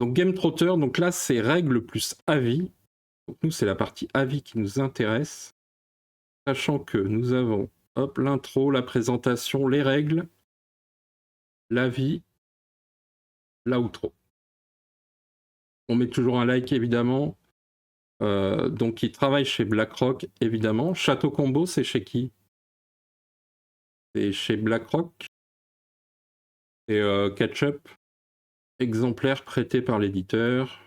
Donc Game Trotter, donc là c'est règles plus avis. Donc nous c'est la partie avis qui nous intéresse. Sachant que nous avons l'intro, la présentation, les règles, l'avis, l'outro. On met toujours un like évidemment. Donc il travaille chez BlackRock évidemment. Château Combo, c'est chez qui? C'est chez BlackRock. Et Ketchup, exemplaire prêté par l'éditeur.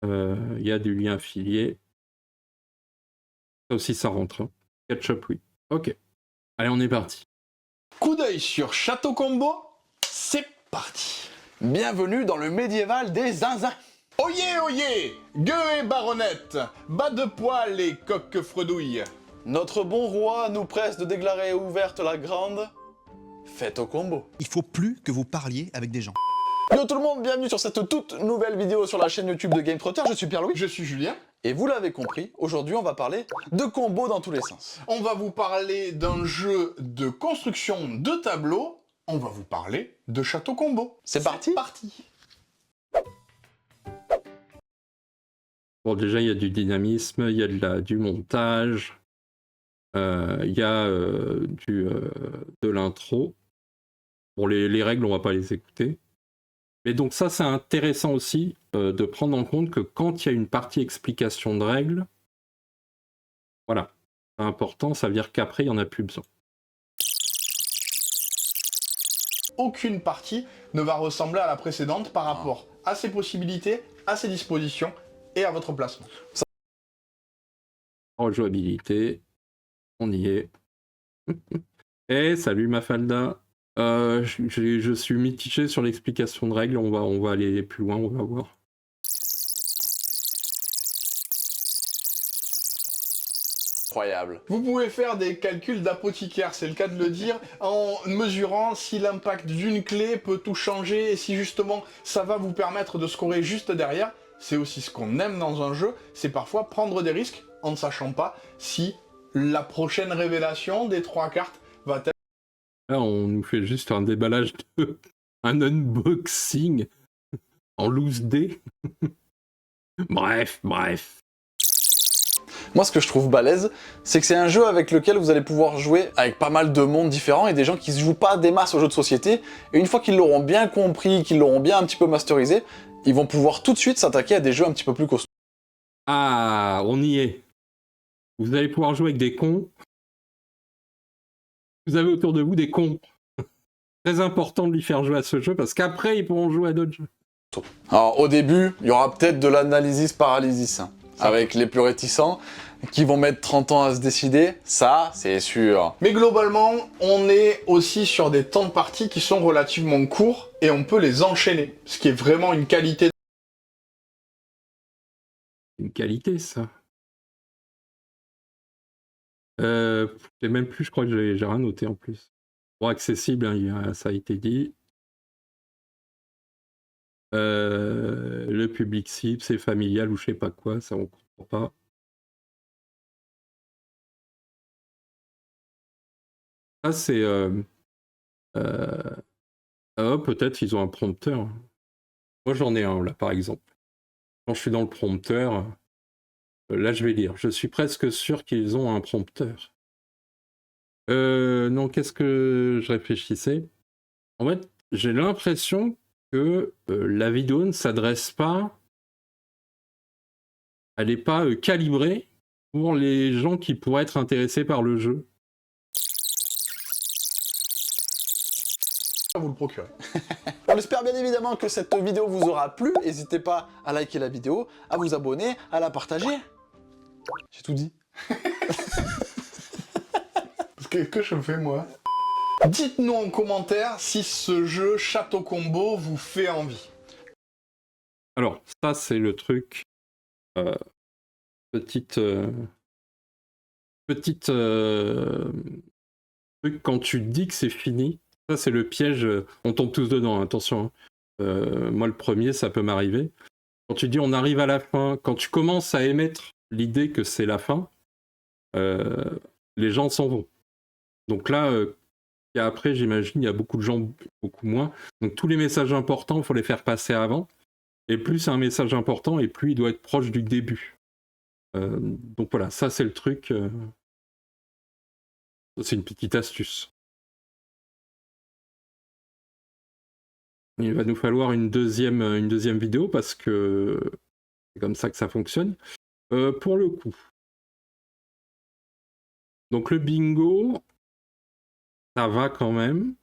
Il y a du lien affilié. Ça aussi ça rentre. Hein. Ketchup, oui. Ok. Allez, on est parti. Coup d'œil sur Château Combo, c'est parti. Bienvenue dans le médiéval des zinzins. Oyez, oyez, gueux et baronnettes, bas de poil et coq fredouille. Notre bon roi nous presse de déclarer ouverte la grande fête au combo. Il faut plus que vous parliez avec des gens. Yo tout le monde, bienvenue sur cette toute nouvelle vidéo sur la chaîne YouTube de Game Trotter. Je suis Pierre-Louis. Je suis Julien. Et vous l'avez compris, aujourd'hui on va parler de combos dans tous les sens. On va vous parler d'un jeu de construction de tableaux. On va vous parler de Château Combo. C'est parti. Bon, déjà, il y a du dynamisme, il y a du montage, il y a de l'intro. Bon, les règles, on va pas les écouter. Mais donc ça, c'est intéressant aussi de prendre en compte que quand il y a une partie explication de règles, voilà, c'est important, ça veut dire qu'après, il n'y en a plus besoin. Aucune partie ne va ressembler à la précédente par rapport à ses possibilités, à ses dispositions et à votre placement. Rejouabilité, on y est. Et salut Mafalda. Je suis mitigé sur l'explication de règles, on va aller plus loin, on va voir. Incroyable. Vous pouvez faire des calculs d'apothicaire, c'est le cas de le dire, en mesurant si l'impact d'une clé peut tout changer et si justement ça va vous permettre de scorer juste derrière. C'est aussi ce qu'on aime dans un jeu, c'est parfois prendre des risques en ne sachant pas si la prochaine révélation des 3 cartes va être... Là, on nous fait juste un déballage un unboxing en loose dé. Bref. Moi, ce que je trouve balèze, c'est que c'est un jeu avec lequel vous allez pouvoir jouer avec pas mal de mondes différents et des gens qui ne jouent pas des masses aux jeux de société. Et une fois qu'ils l'auront bien compris, qu'ils l'auront bien un petit peu masterisé, ils vont pouvoir tout de suite s'attaquer à des jeux un petit peu plus costauds. Ah, on y est. Vous allez pouvoir jouer avec des cons. Vous avez autour de vous des cons. Très important de lui faire jouer à ce jeu parce qu'après, ils pourront jouer à d'autres jeux. Alors, au début, il y aura peut-être de l'analysis paralysis, hein, avec les plus réticents, qui vont mettre 30 ans à se décider, ça, c'est sûr. Mais globalement, on est aussi sur des temps de partie qui sont relativement courts et on peut les enchaîner, ce qui est vraiment une qualité. Une qualité, ça. Et même plus, je crois que j'ai rien noté en plus. Bon, accessible, hein, ça a été dit. Le public cible, c'est familial ou je sais pas quoi, ça on comprend pas. Ça c'est... peut-être ils ont un prompteur. Moi j'en ai un là par exemple. Quand je suis dans le prompteur, là je vais lire. Je suis presque sûr qu'ils ont un prompteur. Non, qu'est-ce que je réfléchissais? En fait, j'ai l'impression que la vidéo ne s'adresse pas, elle n'est pas calibrée pour les gens qui pourraient être intéressés par le jeu. Vous le procurer. On espère bien évidemment que cette vidéo vous aura plu. N'hésitez pas à liker la vidéo, à vous abonner, à la partager. J'ai tout dit. Qu'est-ce que je fais moi? Dites-nous en commentaire si ce jeu Château Combo vous fait envie. Alors, ça c'est le truc. Petite truc quand tu dis que c'est fini. Ça c'est le piège. On tombe tous dedans, hein, attention. Hein. Moi le premier, ça peut m'arriver. Quand tu dis on arrive à la fin, quand tu commences à émettre l'idée que c'est la fin, les gens s'en vont. Donc là, et après, j'imagine, il y a beaucoup de gens, beaucoup moins. Donc tous les messages importants, il faut les faire passer avant. Et plus c'est un message important, et plus il doit être proche du début. Donc voilà, ça c'est le truc. C'est une petite astuce. Il va nous falloir une deuxième vidéo parce que c'est comme ça que ça fonctionne. Pour le coup. Donc le bingo, ça va quand même.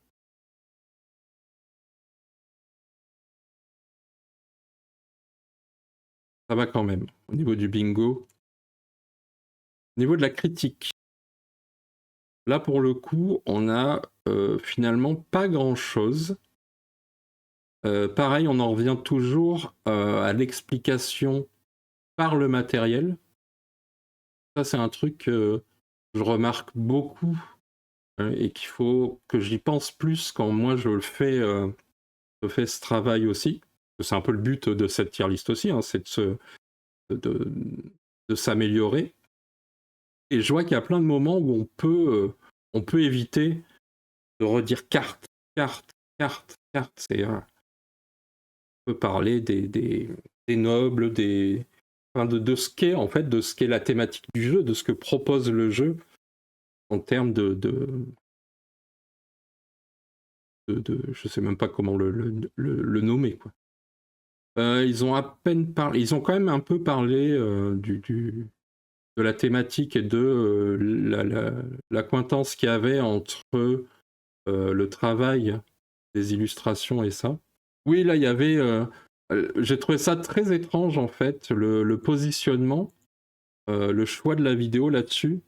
Ça va quand même au niveau du bingo. Au niveau de la critique. Là pour le coup, on a finalement pas grand-chose. Pareil, on en revient toujours à l'explication par le matériel. Ça, c'est un truc que je remarque beaucoup et qu'il faut que j'y pense plus quand moi je fais ce travail aussi. C'est un peu le but de cette tier list aussi, hein, c'est de s'améliorer. Et je vois qu'il y a plein de moments où on peut éviter de redire carte. C'est on peut parler des nobles, enfin de ce qu'est en fait, de ce qu'est la thématique du jeu, de ce que propose le jeu en termes de je sais même pas comment le nommer, quoi. Ils ont à peine parlé, ils ont quand même un peu parlé de la thématique et de l'accointance qu'il y avait entre le travail des illustrations et ça. Oui, là, il y avait... j'ai trouvé ça très étrange, en fait, le positionnement, le choix de la vidéo là-dessus,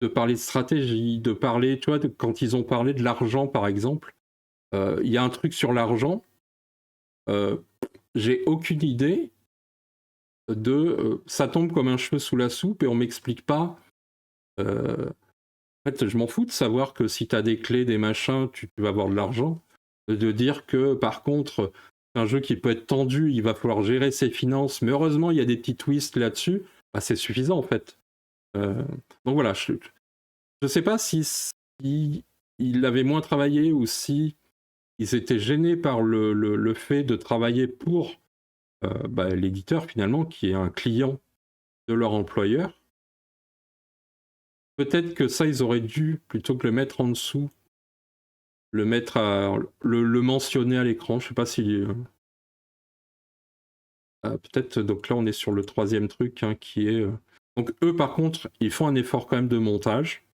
de parler de stratégie, de parler, tu vois, quand ils ont parlé de l'argent, par exemple, il y a un truc sur l'argent, j'ai aucune idée de... ça tombe comme un cheveu sous la soupe et on m'explique pas... en fait, je m'en fous de savoir que si tu as des clés, des machins, tu vas avoir de l'argent. De dire que, par contre, c'est un jeu qui peut être tendu, il va falloir gérer ses finances, mais heureusement, il y a des petits twists là-dessus, bah, c'est suffisant, en fait. Donc voilà, je sais pas si il avait moins travaillé ou si ils étaient gênés par le fait de travailler pour l'éditeur, finalement, qui est un client de leur employeur. Peut-être que ça, ils auraient dû, plutôt que le mettre en dessous, le mettre le mentionner à l'écran. Je sais pas si peut-être. Donc là on est sur le troisième truc, hein, qui est donc eux par contre ils font un effort quand même de montage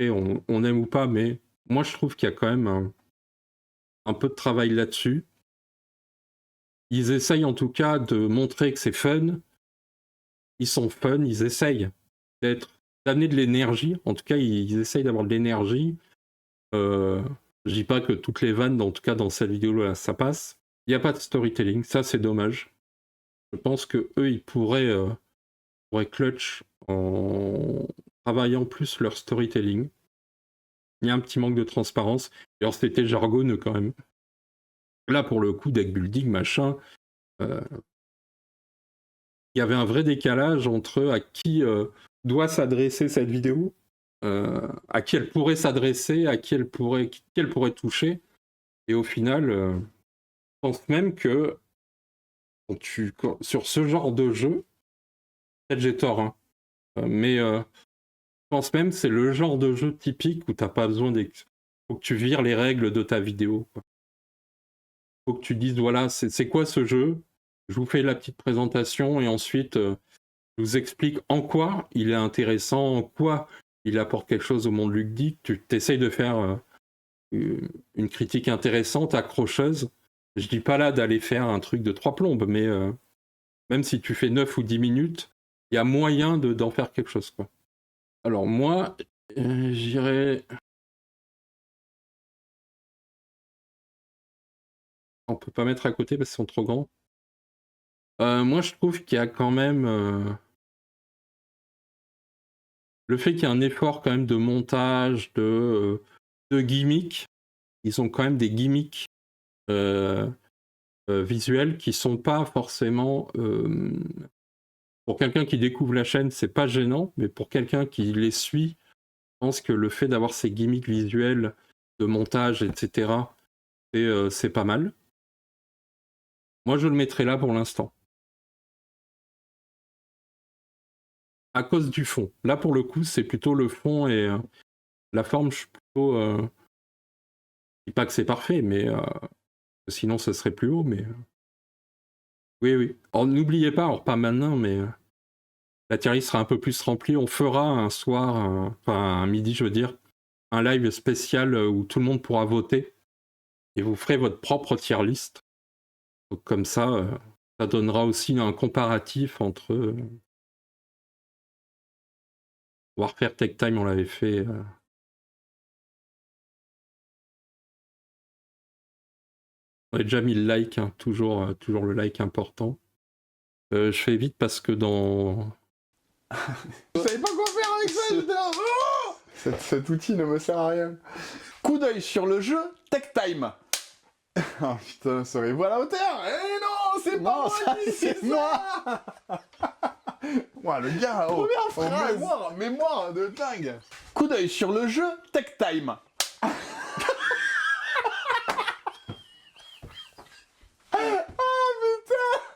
et on aime ou pas, mais moi je trouve qu'il y a quand même un peu de travail là-dessus. Ils essayent en tout cas de montrer que c'est fun. Ils sont fun, ils essayent d'amener de l'énergie. En tout cas ils essayent d'avoir de l'énergie. Je dis pas que toutes les vannes, en tout cas dans cette vidéo-là, ça passe. Il n'y a pas de storytelling, ça c'est dommage. Je pense que eux, ils pourraient clutch en travaillant plus leur storytelling. Il y a un petit manque de transparence. Et alors c'était jargonneux quand même. Là, pour le coup, deck building, machin, il y avait un vrai décalage entre à qui doit s'adresser cette vidéo, à qui elle pourrait s'adresser, à qui elle pourrait toucher. Et au final, je pense même que sur ce genre de jeu, peut-être j'ai tort, hein, mais je pense même que c'est le genre de jeu typique où t'as pas besoin faut que tu vires les règles de ta vidéo, quoi. Faut que tu dises, voilà, c'est quoi ce jeu? Je vous fais la petite présentation et ensuite je vous explique en quoi il est intéressant, en quoi il apporte quelque chose au monde ludique. Tu t'essayes de faire une critique intéressante, accrocheuse. Je dis pas là d'aller faire un truc de 3 plombes, mais même si tu fais 9 ou 10 minutes, il y a moyen d'en faire quelque chose, quoi. Alors moi, j'irais... On peut pas mettre à côté parce qu'ils sont trop grands. Moi, je trouve qu'il y a quand même... le fait qu'il y ait un effort quand même de montage, de gimmicks. Ils ont quand même des gimmicks visuels qui sont pas forcément... pour quelqu'un qui découvre la chaîne, c'est pas gênant, mais pour quelqu'un qui les suit, je pense que le fait d'avoir ces gimmicks visuels de montage, etc., c'est pas mal. Moi, je le mettrai là pour l'instant. À cause du fond. Là, pour le coup, c'est plutôt le fond et la forme, je suis plutôt... je dis pas que c'est parfait, mais sinon, ce serait plus haut, mais... Oui, oui. Alors, n'oubliez pas, alors pas maintenant, mais la tier list sera un peu plus remplie. On fera un soir, enfin un midi, je veux dire, un live spécial où tout le monde pourra voter et vous ferez votre propre tier list. Donc comme ça donnera aussi un comparatif entre Warfare Tech Time, on l'avait fait. On a déjà mis le like, hein, toujours le like important. Je fais vite parce que dans... Vous savez pas quoi faire avec ça, j'étais là, oh cet outil ne me sert à rien. Coup d'œil sur le jeu Tech Time. Oh putain, serez-vous à la hauteur? Eh non, c'est pas moi ça, qui c'est dis ça. Ouais, le gars, oh, Première phrase. mémoire de dingue. Coup d'œil sur le jeu Tech Time.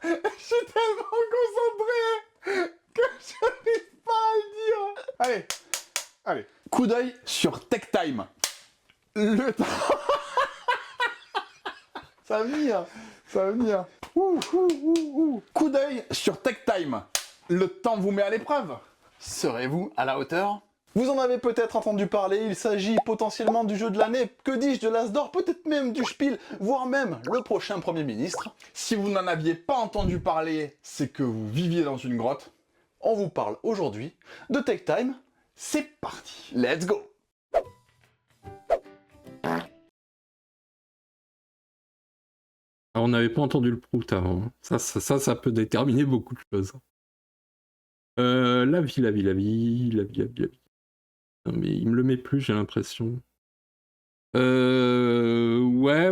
Je suis tellement concentré que je n'arrive pas à le dire. Allez. Coup d'œil sur Tech Time. Le temps. Ça va venir. Coup d'œil sur Tech Time. Le temps vous met à l'épreuve. Serez-vous à la hauteur? Vous en avez peut-être entendu parler, il s'agit potentiellement du jeu de l'année, que dis-je, de l'As d'or, peut-être même du Spiel, voire même le prochain Premier ministre. Si vous n'en aviez pas entendu parler, c'est que vous viviez dans une grotte. On vous parle aujourd'hui de Tech Time. C'est parti. Let's go! Alors, on n'avait pas entendu le prout avant. Ça peut déterminer beaucoup de choses. La vie. Non, mais il me le met plus, j'ai l'impression. Ouais.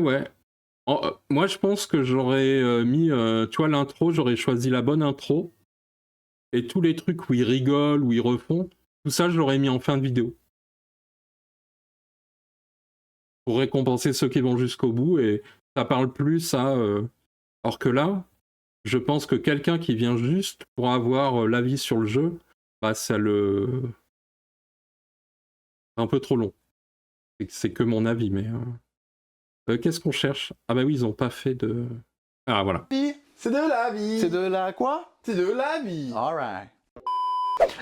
Moi, je pense que j'aurais mis, tu vois, l'intro, j'aurais choisi la bonne intro. Et tous les trucs où ils rigolent, où ils refont, tout ça, je l'aurais mis en fin de vidéo. Pour récompenser ceux qui vont jusqu'au bout. Et ça parle plus à... Alors que là, je pense que quelqu'un qui vient juste pour avoir l'avis sur le jeu, bah, ça le... C'est un peu trop long. C'est que mon avis, mais... qu'est-ce qu'on cherche? Ah bah oui, ils ont pas fait de... Ah voilà. C'est de la vie. C'est de la quoi? C'est de la vie. Alright.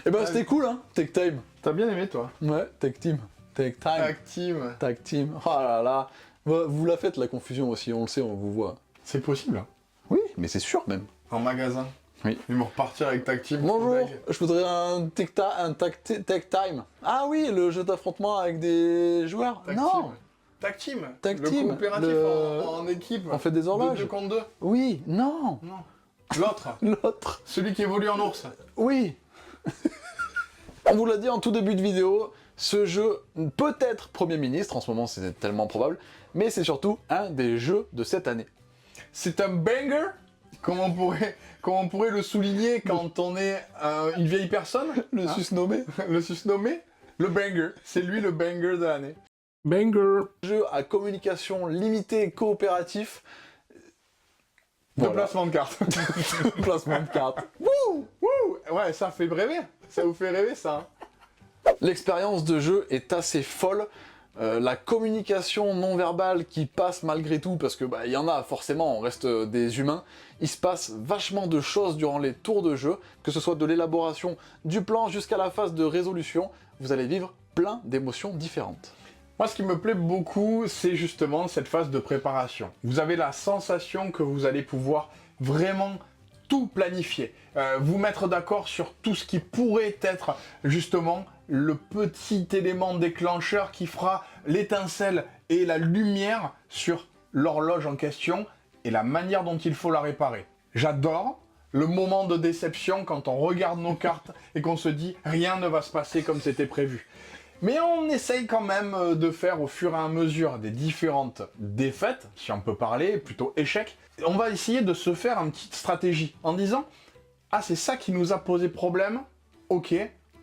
Eh ben c'était cool hein, Tech Time. T'as bien aimé toi? Ouais, Tech Team. Tech Time. Active. Tech Team. Oh là là. Vous la faites la confusion aussi, on le sait, on vous voit. C'est possible. Hein. Oui, mais c'est sûr même. En magasin. Oui. Ils vont repartir avec Tactime. Bonjour, je voudrais un Tech Time. Ah oui, le jeu d'affrontement avec des joueurs. Non. Tactime. Tag Le team, coopératif le- en équipe. On fait des horloges. 2 contre 2. Oui, non. Non. L'autre. L'autre. Celui qui évolue en ours. Oui. On vous l'a dit en tout début de vidéo, ce jeu peut être Premier ministre, en ce moment c'est tellement probable, mais c'est surtout un des jeux de cette année. C'est un banger. Comment on pourrait le souligner quand on est une vieille personne? Le susnommé. Le susnommé. Le banger. C'est lui le banger de l'année. Banger! Jeu à communication limitée coopératif. De Voilà. placement de cartes. Placement de cartes. Wouh. Ouais, ça fait rêver. Ça vous fait rêver ça. L'expérience de jeu est assez folle. La communication non verbale qui passe malgré tout, parce que il y en a forcément, on reste des humains, il se passe vachement de choses durant les tours de jeu, que ce soit de l'élaboration du plan jusqu'à la phase de résolution, vous allez vivre plein d'émotions différentes. Moi, ce qui me plaît beaucoup, c'est justement cette phase de préparation. Vous avez la sensation que vous allez pouvoir vraiment tout planifier, vous mettre d'accord sur tout ce qui pourrait être justement le petit élément déclencheur qui fera l'étincelle et la lumière sur l'horloge en question et la manière dont il faut la réparer. J'adore le moment de déception quand on regarde nos cartes et qu'on se dit rien ne va se passer comme c'était prévu. Mais on essaye quand même de faire au fur et à mesure des différentes défaites, si on peut parler, plutôt échecs. On va essayer de se faire une petite stratégie en disant « Ah, c'est ça qui nous a posé problème, ok,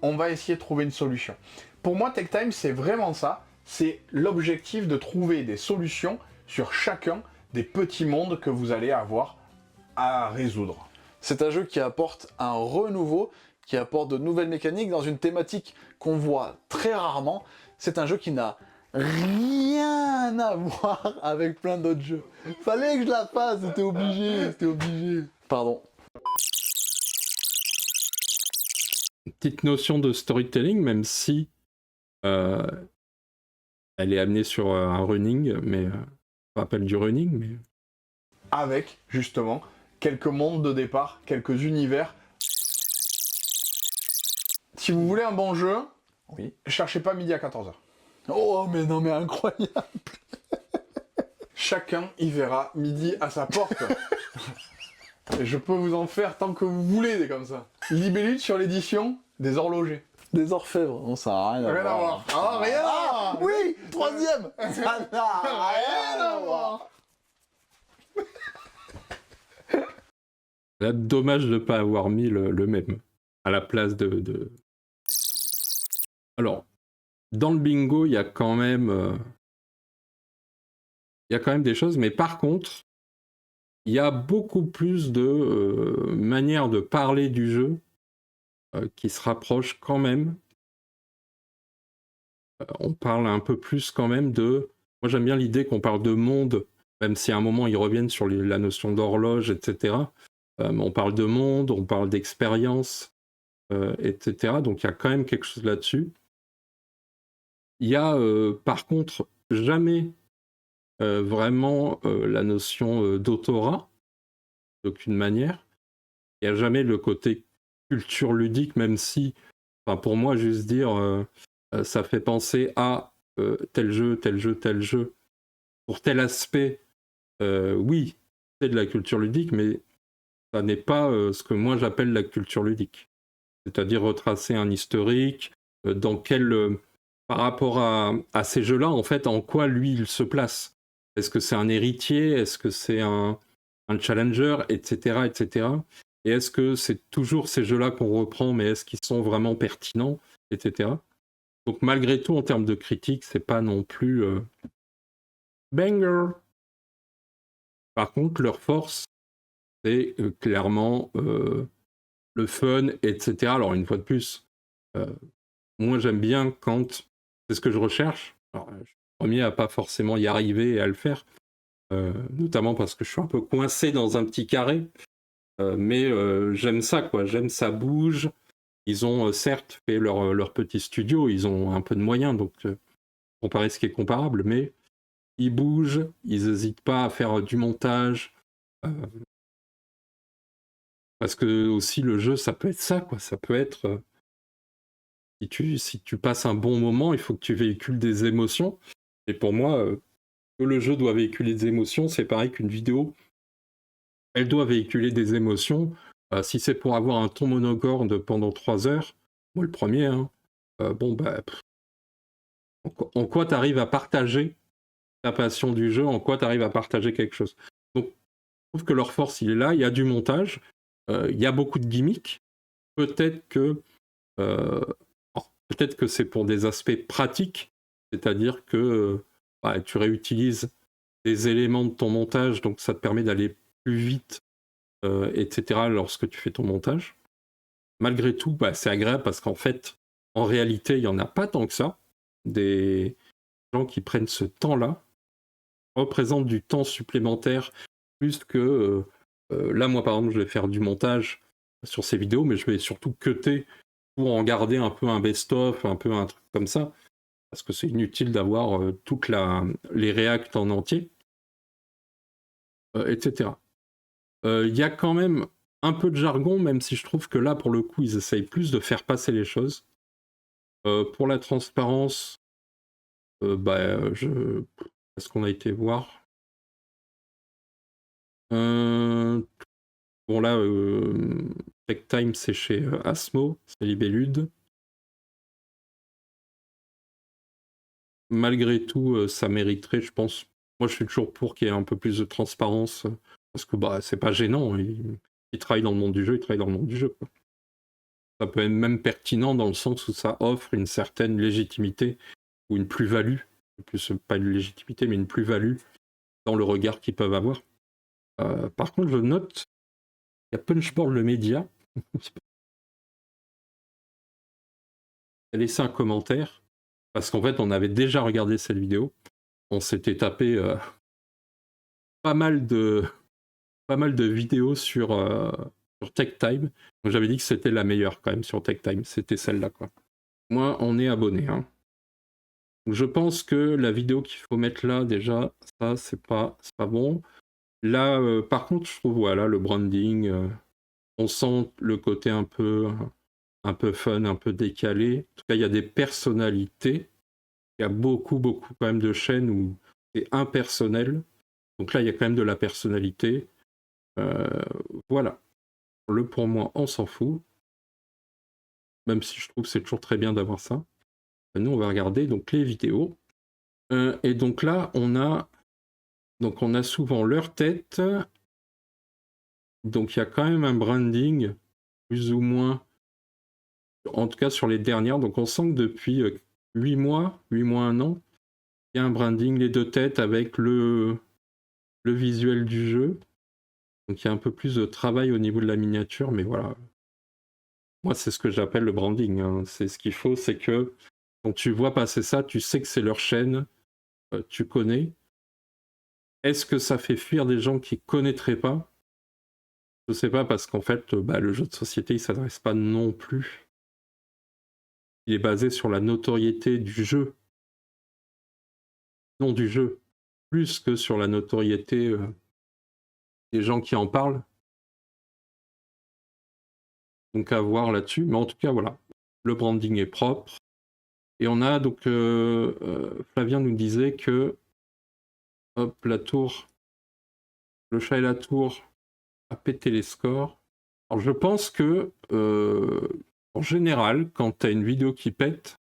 on va essayer de trouver une solution. » Pour moi, Tech Time, c'est vraiment ça. C'est l'objectif de trouver des solutions sur chacun des petits mondes que vous allez avoir à résoudre. C'est un jeu qui apporte un renouveau, qui apporte de nouvelles mécaniques dans une thématique qu'on voit très rarement. C'est un jeu qui n'a rien à voir avec plein d'autres jeux. Fallait que je la fasse, c'était obligé. Pardon. Une petite notion de storytelling, même si elle est amenée sur un running, mais on rappelle du running, mais Avec, justement, quelques mondes de départ, quelques univers. Si vous voulez un bon jeu, Oui. cherchez pas midi à 14h. Oh, mais non, mais incroyable. Chacun y verra midi à sa porte. Et je peux vous en faire tant que vous voulez, des comme ça. Libellule sur l'édition des horlogers. Des orfèvres, non, ça n'a rien à Rien à voir. Ah, rien à voir. Oui, troisième. Ça n'a rien à voir. là, dommage de ne pas avoir mis le même à la place de... Alors, dans le bingo, il y a quand même des choses, mais par contre, il y a beaucoup plus de manières de parler du jeu qui se rapprochent quand même. On parle un peu plus quand même de... Moi, j'aime bien l'idée qu'on parle de monde, même si à un moment, ils reviennent sur la notion d'horloge, etc. Mais on parle de monde, on parle d'expérience, etc. Donc, il y a quand même quelque chose là-dessus. Il y a, par contre, jamais vraiment la notion d'autorat, d'aucune manière. Il n'y a jamais le côté culture ludique, même si, enfin, pour moi, juste dire ça fait penser à tel jeu, tel jeu, tel jeu. Pour tel aspect, oui, c'est de la culture ludique, mais ça n'est pas ce que moi j'appelle la culture ludique. C'est-à-dire retracer un historique, dans quel... par rapport à ces jeux-là, en fait, en quoi lui, il se place. Est-ce que c'est un héritier? Est-ce que c'est un challenger? Etc., etc. Et est-ce que c'est toujours ces jeux-là qu'on reprend, mais est-ce qu'ils sont vraiment pertinents? Etc. Donc malgré tout, en termes de critique, c'est pas non plus banger. Par contre, leur force, c'est clairement le fun, etc. Alors une fois de plus, moi j'aime bien quand c'est ce que je recherche. Alors, je suis le premier à pas forcément y arriver et à le faire, notamment parce que je suis un peu coincé dans un petit carré. Mais j'aime ça, quoi. J'aime ça bouge. Ils ont certes fait leur petit studio, ils ont un peu de moyens, donc comparer ce qui est comparable, mais ils bougent, ils n'hésitent pas à faire du montage. Parce que aussi le jeu, ça peut être ça, quoi. Ça peut être... si tu passes un bon moment, il faut que tu véhicules des émotions. Et pour moi, que le jeu doit véhiculer des émotions, c'est pareil qu'une vidéo. Elle doit véhiculer des émotions. Si c'est pour avoir un ton monogorde pendant 3 heures, moi le premier, hein, en quoi tu arrives à partager ta passion du jeu, en quoi tu arrives à partager quelque chose. Donc, je trouve que leur force, il est là, il y a du montage, il y a beaucoup de gimmicks. Peut-être que c'est pour des aspects pratiques, c'est-à-dire que tu réutilises des éléments de ton montage, donc ça te permet d'aller plus vite, etc. lorsque tu fais ton montage. Malgré tout, c'est agréable parce qu'en fait, en réalité, il n'y en a pas tant que ça. Des gens qui prennent ce temps-là représentent du temps supplémentaire, plus que là, moi par exemple, je vais faire du montage sur ces vidéos, mais je vais surtout cutter pour en garder un peu un best-of, un peu un truc comme ça, parce que c'est inutile d'avoir toutes les réacts en entier, etc. Il y a quand même un peu de jargon, même si je trouve que là, pour le coup, ils essayent plus de faire passer les choses. Pour la transparence, est-ce qu'on a été voir bon là, Tech Time, c'est chez Asmo, c'est Libellude. Malgré tout, ça mériterait, je pense. Moi, je suis toujours pour qu'il y ait un peu plus de transparence, parce que c'est pas gênant. Ils travaillent dans le monde du jeu, ils travaillent dans le monde du jeu, quoi. Ça peut être même pertinent dans le sens où ça offre une certaine légitimité ou une plus-value, plus pas une légitimité, mais une plus-value dans le regard qu'ils peuvent avoir. Par contre, je note Il y a Punchboard le média. Elle a laissé un commentaire. Parce qu'en fait, on avait déjà regardé cette vidéo. On s'était tapé pas mal de vidéos sur Tech Time. Donc, j'avais dit que c'était la meilleure quand même sur Tech Time. C'était celle-là, quoi. Moi, on est abonné. Hein. Je pense que la vidéo qu'il faut mettre là, déjà, ça, c'est pas bon. Là, par contre, je trouve, voilà, le branding, on sent le côté un peu fun, un peu décalé. En tout cas, il y a des personnalités. Il y a beaucoup quand même de chaînes où c'est impersonnel. Donc là, il y a quand même de la personnalité. Voilà. Pour moi, on s'en fout. Même si je trouve que c'est toujours très bien d'avoir ça. Nous, on va regarder donc les vidéos. Et donc là, on a souvent leur tête. Donc il y a quand même un branding, plus ou moins, en tout cas sur les dernières. Donc on sent que depuis 8 mois, 1 an, il y a un branding, les deux têtes avec le visuel du jeu. Donc il y a un peu plus de travail au niveau de la miniature, mais voilà. Moi, c'est ce que j'appelle le branding. Hein. C'est ce qu'il faut, c'est que quand tu vois passer ça, tu sais que c'est leur chaîne, tu connais. Est-ce que ça fait fuir des gens qui ne connaîtraient pas ? Je ne sais pas, parce qu'en fait, le jeu de société, il ne s'adresse pas non plus. Il est basé sur la notoriété du jeu. Non du jeu. Plus que sur la notoriété des gens qui en parlent. Donc à voir là-dessus. Mais en tout cas, voilà. Le branding est propre. Et on a donc... Flavien nous disait que... Hop, la tour... Le chat et la tour a pété les scores. Alors je pense que... en général, quand tu as une vidéo qui pète,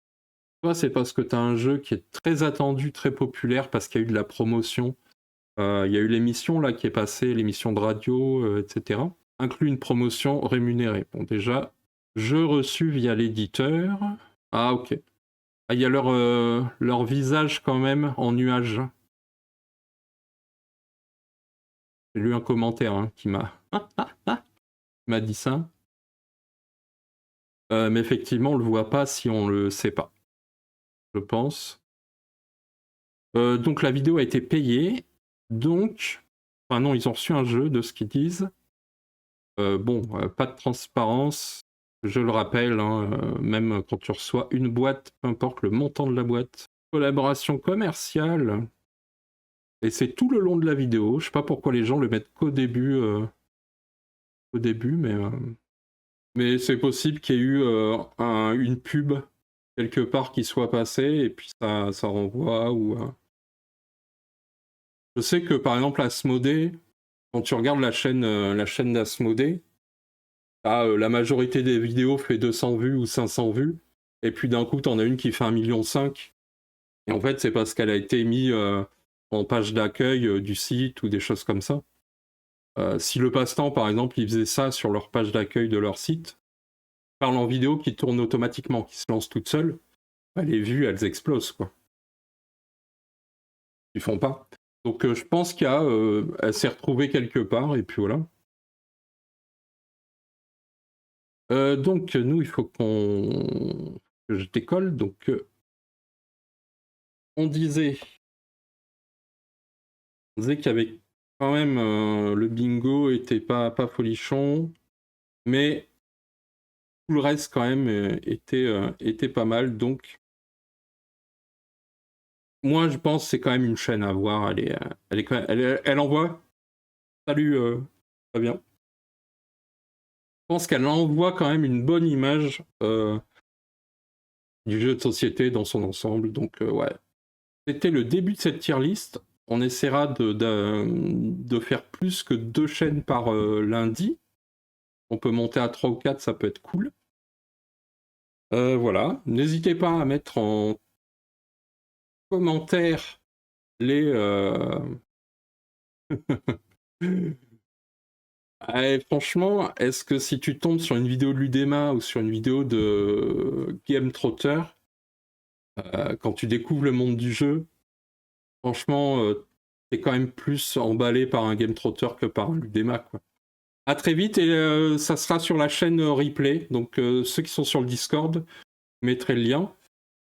soit c'est parce que tu as un jeu qui est très attendu, très populaire, parce qu'il y a eu de la promotion. Il y a eu l'émission là qui est passée, l'émission de radio, etc. Inclut une promotion rémunérée. Bon, déjà, jeu reçu via l'éditeur. Ah, ok. Ah, il y a leur visage quand même en nuage. J'ai lu un commentaire qui m'a dit ça. Mais effectivement, on le voit pas si on le sait pas. Je pense. Donc la vidéo a été payée. Donc, enfin non, ils ont reçu un jeu de ce qu'ils disent. Pas de transparence. Je le rappelle, même quand tu reçois une boîte, peu importe le montant de la boîte. Collaboration commerciale. Et c'est tout le long de la vidéo. Je sais pas pourquoi les gens le mettent qu'au début. Mais c'est possible qu'il y ait eu une pub quelque part qui soit passée et puis ça renvoie ou... Je sais que par exemple Asmodée, quand tu regardes la chaîne d'Asmodée, la majorité des vidéos fait 200 vues ou 500 vues, et puis d'un coup t'en as une qui fait 1,5 million. Et en fait c'est parce qu'elle a été mise en page d'accueil du site ou des choses comme ça. Si le passe-temps par exemple ils faisaient ça sur leur page d'accueil de leur site, parle en vidéo qui tourne automatiquement, qui se lance toute seule, les vues elles explosent quoi. Ils font pas. Donc je pense qu'elle s'est retrouvée quelque part, et puis voilà. Donc nous, il faut que je décolle. Donc on disait qu'il y avait quand même le bingo était pas folichon, mais tout le reste quand même était pas mal. Donc moi, je pense que c'est quand même une chaîne à voir. Elle envoie. Salut, Fabien. Je pense qu'elle envoie quand même une bonne image du jeu de société dans son ensemble. Donc, ouais. C'était le début de cette tier list. On essaiera de faire plus que 2 chaînes par lundi. On peut monter à 3 ou 4, ça peut être cool. Voilà. N'hésitez pas à mettre en commentaire les... franchement, est-ce que si tu tombes sur une vidéo de l'Udema ou sur une vidéo de Game Trotter, quand tu découvres le monde du jeu, franchement, t'es quand même plus emballé par un Game Trotter que par un Ludema, quoi. À très vite et ça sera sur la chaîne replay. Donc ceux qui sont sur le Discord, je mettrai le lien.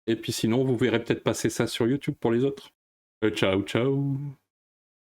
Et puis sinon, vous verrez peut-être passer ça sur YouTube pour les autres. Ciao, ciao.